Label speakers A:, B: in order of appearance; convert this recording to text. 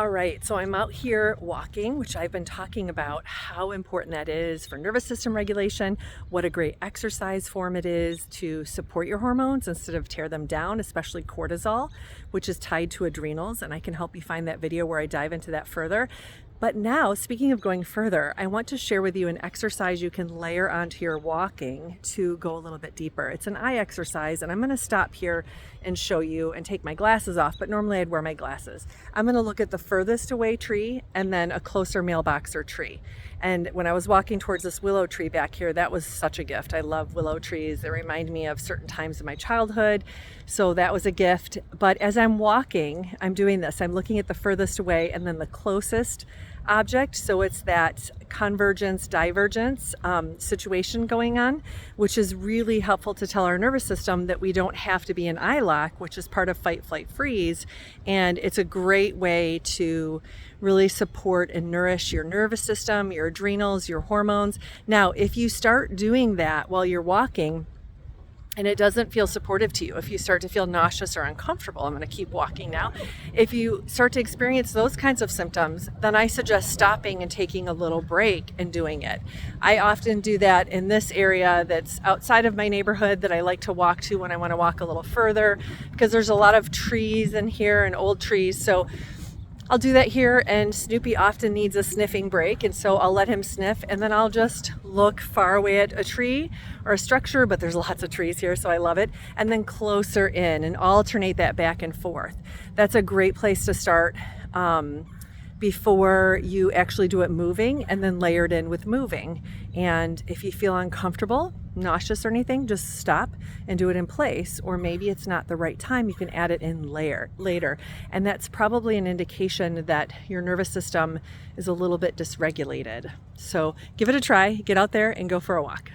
A: All right, so I'm out here walking, which I've been talking about how important that is for nervous system regulation, what a great exercise form it is to support your hormones instead of tear them down, especially cortisol, which is tied to adrenals. And I can help you find that video where I dive into that further. But now, speaking of going further, I want to share with you an exercise you can layer onto your walking to go a little bit deeper. It's an eye exercise, and I'm going to stop here and show you and take my glasses off, but normally I'd wear my glasses. I'm going to look at the furthest away tree and then a closer mailbox or tree. And when I was walking towards this willow tree back here, that was such a gift. I love willow trees. They remind me of certain times in my childhood. So that was a gift. But as I'm walking, I'm doing this. I'm looking at the furthest away and then the closest object. So it's that convergence, divergence situation going on, which is really helpful to tell our nervous system that we don't have to be in eye lock, which is part of fight, flight, freeze. And it's a great way to really support and nourish your nervous system, your adrenals, your hormones. Now, if you start doing that while you're walking, and it doesn't feel supportive to you, if you start to feel nauseous or uncomfortable, I'm going to keep walking now. If you start to experience those kinds of symptoms, then I suggest stopping and taking a little break and doing it. I often do that in this area that's outside of my neighborhood that I like to walk to when I want to walk a little further, because there's a lot of trees in here and old trees. So I'll do that here, and Snoopy often needs a sniffing break, and so I'll let him sniff, and then I'll just look far away at a tree or a structure, but there's lots of trees here, so I love it, and then closer in and alternate that back and forth. That's a great place to start before you actually do it moving, and then layer it in with moving. And if you feel uncomfortable, nauseous or anything, just stop and do it in place. Or maybe it's not the right time, you can add it in later. And that's probably an indication that your nervous system is a little bit dysregulated. So give it a try, get out there and go for a walk.